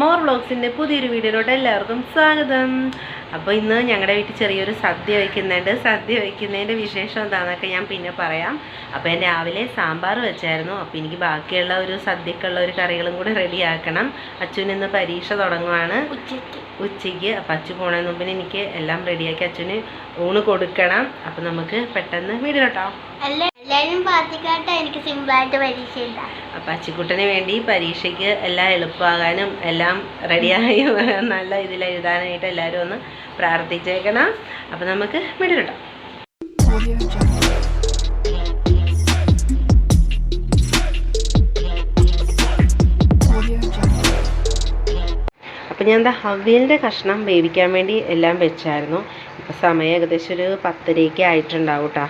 More വ്ളോഗ്സിൻ്റെ പുതിയൊരു വീഡിയോയിലോട്ട് എല്ലാവർക്കും സ്വാഗതം. അപ്പോൾ ഇന്ന് ഞങ്ങളുടെ വീട്ടിൽ ചെറിയൊരു സദ്യ വയ്ക്കുന്നുണ്ട്. സദ്യ വയ്ക്കുന്നതിൻ്റെ വിശേഷം എന്താണെന്നൊക്കെ ഞാൻ പിന്നെ പറയാം. അപ്പോൾ ഞാൻ രാവിലെ സാമ്പാർ വെച്ചായിരുന്നു. അപ്പോൾ എനിക്ക് ബാക്കിയുള്ള ഒരു സദ്യക്കുള്ള ഒരു കറികളും കൂടി റെഡിയാക്കണം. അച്ഛന് ഇന്ന് പരീക്ഷ തുടങ്ങുവാണ് ഉച്ചയ്ക്ക്. അപ്പോൾ അച്ഛൻ പോണതിന് മുമ്പിന് എനിക്ക് എല്ലാം റെഡിയാക്കി അച്ഛന് ഊണ് കൊടുക്കണം. അപ്പോൾ നമുക്ക് പെട്ടെന്ന് വീഡിയോട്ടോ. എനിക്ക് സിമ്പിളായിട്ട് പരീക്ഷ എഴുതാം. അപ്പം അച്ചിക്കുട്ടന് വേണ്ടി പരീക്ഷയ്ക്ക് എല്ലാം എളുപ്പമാകാനും എല്ലാം റെഡിയായി നല്ല ഇതിൽ എഴുതാനായിട്ട് എല്ലാവരും ഒന്ന് പ്രാർത്ഥിച്ചേക്കണം. അപ്പം നമുക്ക് വിടട്ടോ. അപ്പം ഞാൻ എന്താ അവിയലിൻ്റെ കഷ്ണം വേവിക്കാൻ വേണ്ടി എല്ലാം വെച്ചായിരുന്നു. ഇപ്പം സമയം ഏകദേശം ഒരു 10:30 ആയിട്ടുണ്ടാവും കേട്ടോ.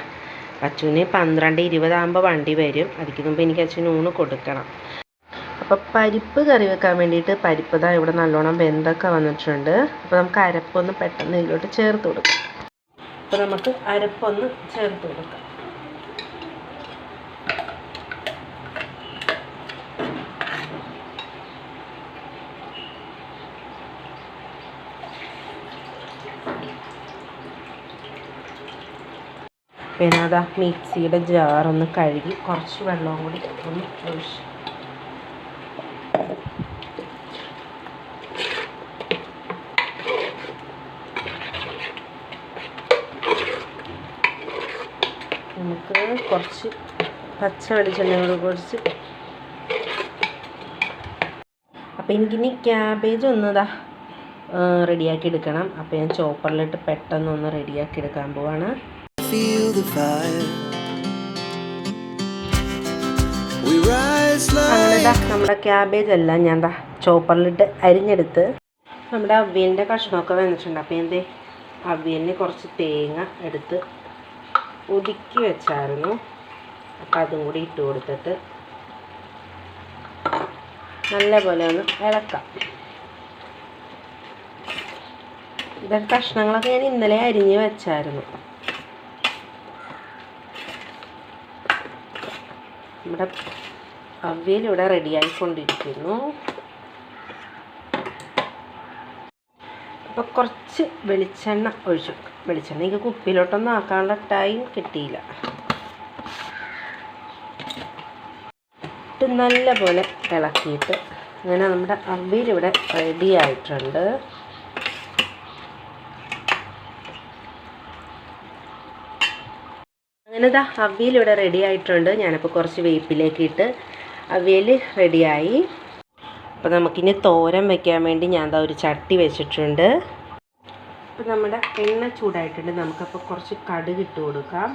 അച്ഛന് 12:20 ആകുമ്പോൾ വണ്ടി വരും. അതിക്ക് മുമ്പ് എനിക്ക് അച്ഛന് ഊണ് കൊടുക്കണം. അപ്പോൾ പരിപ്പ് കറി വെക്കാൻ വേണ്ടിയിട്ട് പരിപ്പ് ദാ ഇവിടെ നല്ലോണം വെന്തൊക്കെ വന്നിട്ടുണ്ട്. അപ്പോൾ നമുക്ക് അരപ്പൊന്ന് പെട്ടെന്ന് ഇതിലോട്ട് ചേർത്ത് കൊടുക്കാം. അപ്പോൾ നമുക്ക് അരപ്പൊന്ന് ചേർത്ത് കൊടുക്കാം. പിന്നെ അതാ മിക്സിയുടെ ജാറൊന്ന് കഴുകി കുറച്ച് വെള്ളവും കൂടി ഒന്ന് ഒഴിച്ച് നമുക്ക് കുറച്ച് പച്ച വെളിച്ചെണ്ണയോട് കുറച്ച്. അപ്പോൾ എനിക്കിനി ക്യാബേജ് ഒന്നിതാ റെഡിയാക്കി എടുക്കണം. അപ്പോൾ ഞാൻ ചോപ്പറിലിട്ട് പെട്ടെന്നൊന്ന് റെഡിയാക്കി എടുക്കാൻ പോവാണ്. Feel the fire. We rise like നമ്മുടെ ക്യാബേജ് എല്ലാം ഞാൻ ചോപ്പറിലിട്ട് അരിഞ്ഞെടുത്ത് നമ്മുടെ അവിയലിൻ്റെ കഷ്ണമൊക്കെ വന്നിട്ടുണ്ട്. അപ്പോൾ എന്തേ അവിയലിന് കുറച്ച് തേങ്ങ എടുത്ത് ഒതുക്കി വെച്ചായിരുന്നു. അപ്പം അതും കൂടി ഇട്ട് കൊടുത്തിട്ട് നല്ലപോലെ ഒന്ന് ഇളക്കാം. ഇതൊക്കെ കഷ്ണങ്ങളൊക്കെ ഞാൻ ഇന്നലെ അരിഞ്ഞ് വെച്ചായിരുന്നു. നമ്മുടെ അവിയൽ ഇവിടെ റെഡിയായിക്കൊണ്ടിരിക്കുന്നു. അപ്പോൾ കുറച്ച് വെളിച്ചെണ്ണ ഒഴിച്ചു. വെളിച്ചെണ്ണ എനിക്ക് കുപ്പിയിലോട്ടൊന്നും ആക്കാനുള്ള ടൈം കിട്ടിയില്ല. ഇട്ട് നല്ലപോലെ ഇളക്കിയിട്ട് അങ്ങനെ നമ്മുടെ അവിയൽ ഇവിടെ റെഡി ആയിട്ടുണ്ട്. അങ്ങനെ അവിയൽ ഇവിടെ റെഡി ആയിട്ടുണ്ട്. ഞാനിപ്പോൾ കുറച്ച് വേപ്പിലേക്ക് ഇട്ട് അവിയൽ റെഡിയായി. അപ്പോൾ നമുക്കിനി തോരൻ വയ്ക്കാൻ വേണ്ടി ഞാൻ ഒരു ചട്ടി വെച്ചിട്ടുണ്ട്. അപ്പോൾ നമ്മുടെ എണ്ണ ചൂടായിട്ടുണ്ട്. നമുക്കപ്പോൾ കുറച്ച് കടുക് ഇട്ട് കൊടുക്കാം.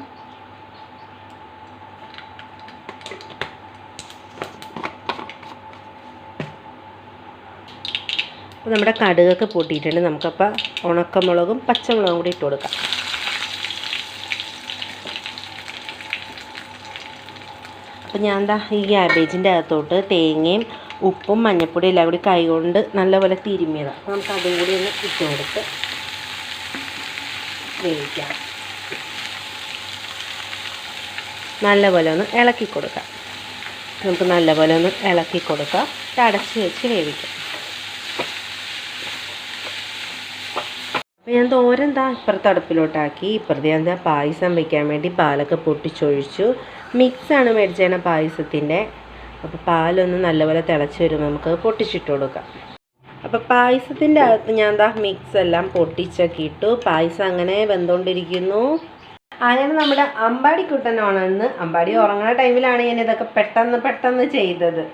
അപ്പോൾ നമ്മുടെ കടുകൊക്കെ പൊട്ടിയിട്ടുണ്ട്. നമുക്കപ്പോൾ ഉണക്കമുളകും പച്ചമുളകും കൂടി ഇട്ട് കൊടുക്കാം. അപ്പോൾ ഞാൻ ഈ ക്യാബേജിൻ്റെ അകത്തോട്ട് തേങ്ങയും ഉപ്പും മഞ്ഞൾപ്പൊടിയും എല്ലാം കൂടി കൈകൊണ്ട് നല്ലപോലെ തിരുമ്മിയതാണ്. അപ്പോൾ നമുക്ക് അതും കൂടി ഒന്ന് ഇട്ട് കൊടുത്ത് വേവിക്കാം. നല്ലപോലെ ഒന്ന് ഇളക്കി കൊടുക്കാം. നമുക്ക് നല്ലപോലെ ഒന്ന് ഇളക്കി കൊടുക്കാം. അടച്ച് വെച്ച് വേവിക്കാം. അപ്പോൾ ഞാൻ തോരൻ ഇപ്പുറത്തെ അടുപ്പിലോട്ടാക്കി. ഇപ്പുറത്ത് ഞാൻ പായസം വയ്ക്കാൻ വേണ്ടി പാലൊക്കെ പൊട്ടിച്ചൊഴിച്ചു. മിക്സാണ് മേടിച്ചേണ പായസത്തിൻ്റെ. അപ്പോൾ പാലൊന്ന് നല്ലപോലെ തിളച്ച് വരുമ്പോൾ നമുക്ക് പൊട്ടിച്ചിട്ട് കൊടുക്കാം. അപ്പോൾ പായസത്തിൻ്റെ അകത്ത് ഞാൻ മിക്സ് എല്ലാം പൊട്ടിച്ചൊക്കെ ഇട്ടു. പായസം അങ്ങനെ വെന്തുകൊണ്ടിരിക്കുന്നു. അങ്ങനെ നമ്മുടെ അമ്പാടിക്കുട്ടൻ ഉണർന്ന്, അമ്പാടി ഉറങ്ങുന്ന ടൈമിലാണ് ഞാൻ ഇതൊക്കെ പെട്ടെന്ന് ചെയ്തത്.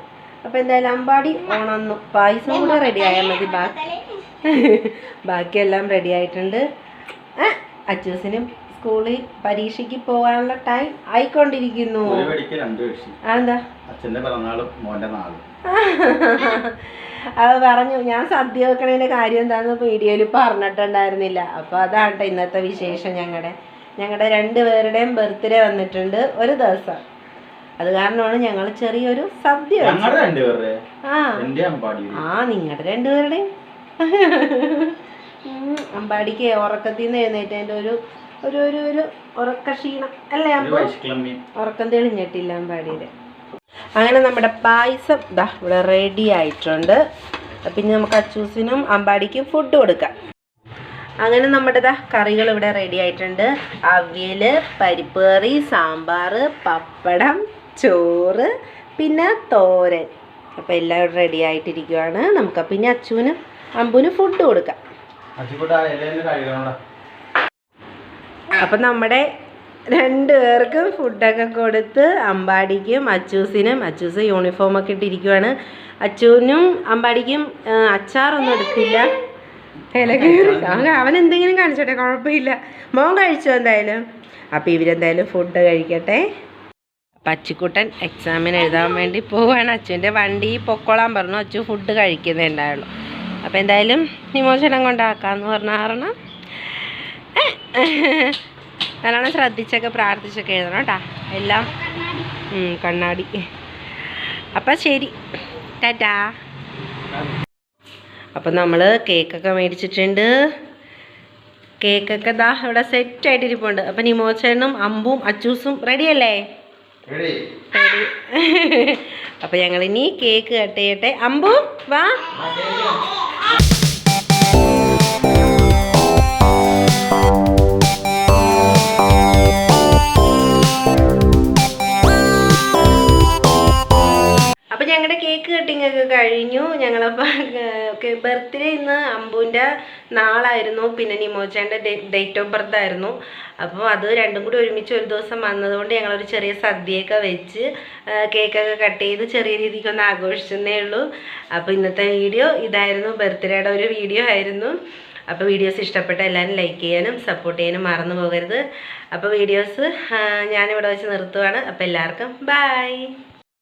അപ്പോൾ എന്തായാലും അമ്പാടി ഉണർന്നു. പായസം കൂടെ റെഡി ആയാൽ മതി. ബാക്കിയെല്ലാം റെഡി ആയിട്ടുണ്ട്. അച്ചൂസിനും സ്കൂളിൽ പരീക്ഷയ്ക്ക് പോകാനുള്ള ടൈം ആയിക്കൊണ്ടിരിക്കുന്നു. അതെന്താ അത് പറഞ്ഞു. ഞാൻ സദ്യ വെക്കണതിൻ്റെ കാര്യം എന്താണെന്ന് വീഡിയോയിൽ പറഞ്ഞിട്ടുണ്ടായിരുന്നില്ല. അപ്പോൾ അതാണ് ഇന്നത്തെ വിശേഷം. ഞങ്ങളുടെ 2 പേരുടെയും ബർത്ത്ഡേ വന്നിട്ടുണ്ട് ഒരു ദിവസം. അത് കാരണമാണ് ഞങ്ങൾ ചെറിയൊരു സദ്യ വെച്ചത്. നിങ്ങളുടെ 2 പേരുടെയും അമ്പാടിക്ക് ഉറക്കത്തിൽ നിന്ന് എഴുന്നേറ്റതിൻ്റെ ഒരു ഉറക്ക ക്ഷീണം അല്ലേ? ഉറക്കം തെളിഞ്ഞിട്ടില്ല അമ്പാടിയുടെ. അങ്ങനെ നമ്മുടെ പായസം ഇവിടെ റെഡി ആയിട്ടുണ്ട്. പിന്നെ നമുക്ക് അച്ചൂസിനും അമ്പാടിക്കും ഫുഡ് കൊടുക്കാം. അങ്ങനെ നമ്മുടെ കറികൾ ഇവിടെ റെഡി ആയിട്ടുണ്ട്. അവിയൽ, പരിപ്പ് കറി, സാമ്പാർ, പപ്പടം, ചോറ്, പിന്നെ തോരൻ. അപ്പോൾ എല്ലാം ഇവിടെ റെഡി ആയിട്ടിരിക്കുവാണ്. നമുക്ക് പിന്നെ അച്ചുവിനും അമ്പുനും ഫുഡ് കൊടുക്കാം. അപ്പം നമ്മുടെ 2 പേർക്കും ഫുഡൊക്കെ കൊടുത്ത് അമ്പാടിക്കും അച്ചൂസ് യൂണിഫോമൊക്കെ ഇട്ടിരിക്കുവാണ്. അച്ചുവിനും അമ്പാടിക്കും അച്ചാറൊന്നും എടുത്തില്ല. അവൻ എന്തെങ്കിലും കാണിച്ചോട്ടെ, കുഴപ്പമില്ല. മോൻ കഴിച്ചോ എന്തായാലും. അപ്പോൾ ഇവരെന്തായാലും ഫുഡ് കഴിക്കട്ടെ. പച്ചിക്കുട്ടൻ എക്സാമിന് എഴുതാൻ വേണ്ടി പോവാണ്. അച്ചുവിൻ്റെ വണ്ടി പൊക്കോളാൻ പറഞ്ഞു. അച്ചു ഫുഡ് കഴിക്കുന്നേ ഉണ്ടായുള്ളൂ. അപ്പോൾ എന്തായാലും നിമോചനം കൊണ്ടാക്കാമെന്ന് പറഞ്ഞ കാരണം നല്ലോണം ശ്രദ്ധിച്ചൊക്കെ പ്രാർത്ഥിച്ചൊക്കെ എഴുതണം കേട്ടോ എല്ലാം. കണ്ണാടി. അപ്പം ശരി, ടാറ്റാ. അപ്പം നമ്മൾ കേക്കൊക്കെ മേടിച്ചിട്ടുണ്ട്. കേക്കൊക്കെ ഇവിടെ സെറ്റായിട്ടിരിപ്പുണ്ട്. അപ്പം നിമോചനും അമ്പും അച്ചൂസും റെഡിയല്ലേ? റെഡി. അപ്പം ഞങ്ങളിനി കേക്ക് കട്ട് ചെയ്യട്ടെ. അമ്പു വാ. അപ്പം ഞങ്ങളുടെ കേക്ക് കട്ടിങ് ഒക്കെ കഴിഞ്ഞു. ഞങ്ങളപ്പോൾ ബർത്ത്ഡേ ഇന്ന് അമ്പുവിൻ്റെ നാളായിരുന്നു, പിന്നെ നിമോചേൻ്റെ ഡേറ്റ് ഓഫ് ബർത്ത് ആയിരുന്നു. അപ്പോൾ അത് രണ്ടും കൂടി ഒരുമിച്ച് ഒരു ദിവസം വന്നതുകൊണ്ട് ഞങ്ങളൊരു ചെറിയ സദ്യയൊക്കെ വെച്ച് കേക്കൊക്കെ കട്ട് ചെയ്ത് ചെറിയ രീതിക്കൊന്ന് ആഘോഷിച്ചെന്നേ ഉള്ളൂ. അപ്പോൾ ഇന്നത്തെ വീഡിയോ ഇതായിരുന്നു, ബർത്ത്ഡേയുടെ ഒരു വീഡിയോ ആയിരുന്നു. അപ്പോൾ വീഡിയോസ് ഇഷ്ടപ്പെട്ട എല്ലാവരും ലൈക്ക് ചെയ്യാനും സപ്പോർട്ട് ചെയ്യാനും മറന്നു പോകരുത്. അപ്പോൾ വീഡിയോസ് ഞാനിവിടെ വെച്ച് നിർത്തുവാണ്. അപ്പോൾ എല്ലാവർക്കും ബൈ.